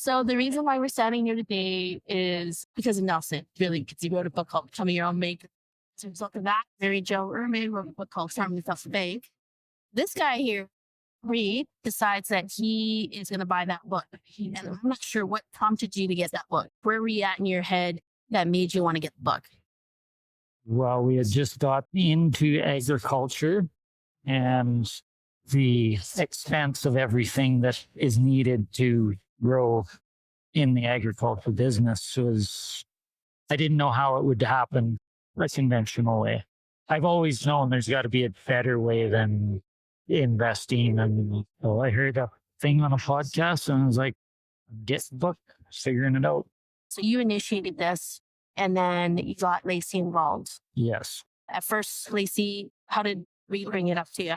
So the reason why we're standing here today is because of Nelson, really, because he wrote a book called Becoming Your Own Bank. As a result of that, Irmen wrote a book called Farming Without the Bank. This guy here, Reid, decides that he is going to buy that book. And I'm not sure what prompted you to get that book. Where were you at in your head that made you want to get the book? Well, we had just got into agriculture, and the expense of everything that is needed to grow in the agriculture business was, I didn't know how it would happen a conventional way. I've always known there's got to be a better way than investing. And so I heard a thing on a podcast and I was like, get the book, figuring it out. So you initiated this and then you got Lacy involved. Yes. At first, Lacy, how did Reid bring it up to you?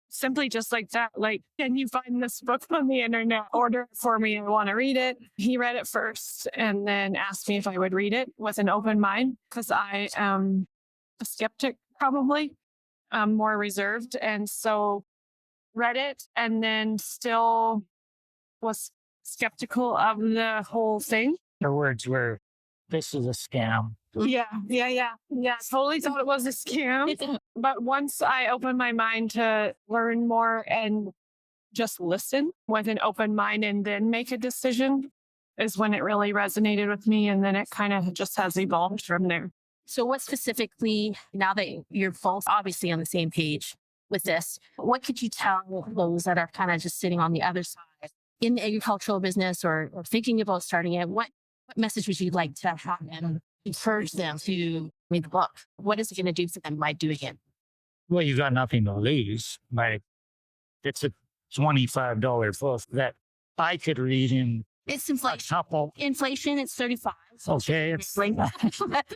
Simply just like that. Like, can you find this book on the internet? Order it for me. I want to read it. He read it first and then asked me if I would read it with an open mind because I am a skeptic, probably. I'm more reserved. And so read it and then still was skeptical of the whole thing. The words were, this is a scam. Yeah. Totally thought it was a scam. But once I opened my mind to learn more and just listen with an open mind and then make a decision is when it really resonated with me. And then it kind of just has evolved from there. So what specifically, now that you're both obviously on the same page with this, what could you tell those that are kind of just sitting on the other side in the agricultural business or thinking about starting it? What message would you like to have them encourage them to read the book? What is it going to do for them by doing it? Well, you got nothing to lose. Like, it's a $25 book that I could read in It's inflation. a couple. Inflation, it's 35. Okay, it's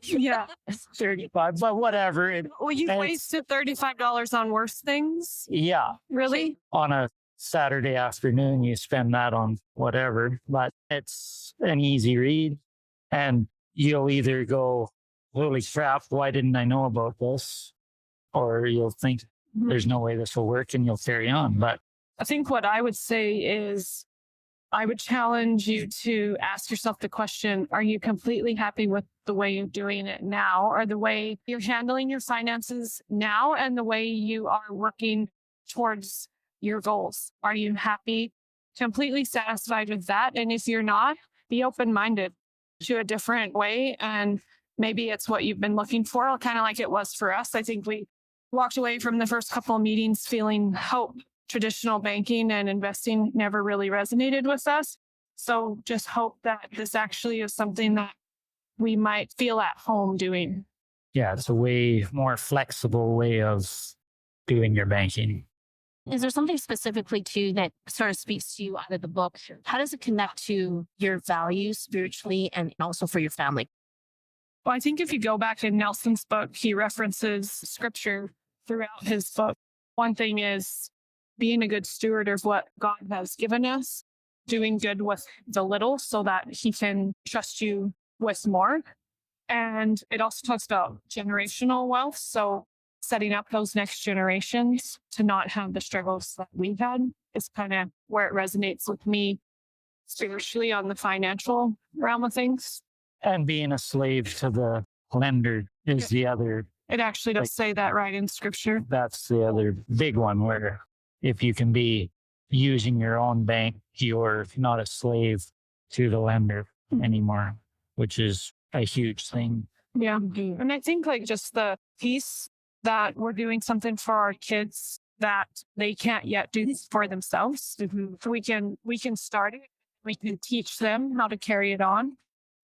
Yeah. 35, but whatever. Well, you wasted $35 on worse things? Yeah. Really? On a Saturday afternoon, you spend that on whatever, but it's an easy read. And you'll either go, holy crap, why didn't I know about this? Or you'll think there's no way this will work and you'll carry on. But I think what I would say is I would challenge you to ask yourself the question, are you completely happy with the way you're doing it now or the way you're handling your finances now and the way you are working towards your goals? Are you happy, completely satisfied with that? And if you're not, be open-minded to a different way. And maybe it's what you've been looking for, kind of like it was for us. I think we walked away from the first couple of meetings feeling hope. Traditional banking and investing never really resonated with us. So just hope that this actually is something that we might feel at home doing. yeah, it's a way more flexible way of doing your banking. Is there something specifically too that sort of speaks to you out of the book? How does it connect to your values spiritually and also for your family? Well, I think if you go back in Nelson's book, he references scripture throughout his book. One thing is being a good steward of what God has given us, doing good with the little so that he can trust you with more. And it also talks about generational wealth. So setting up those next generations to not have the struggles that we've had is kind of where it resonates with me spiritually on the financial realm of things. And being a slave to the lender is the other. It actually does say that right in scripture. That's the other big one where if you can be using your own bank, you're not a slave to the lender anymore, which is a huge thing. Yeah. And I think like just the piece that we're doing something for our kids that they can't yet do for themselves. We can start it. We can teach them how to carry it on.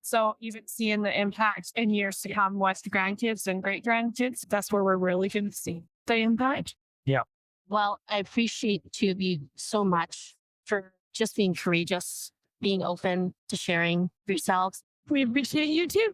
So even seeing the impact in years to come with grandkids and great grandkids, that's where we're really going to see the impact. Yeah. Well, I appreciate the two of you so much for just being courageous, being open to sharing yourselves. We appreciate you too.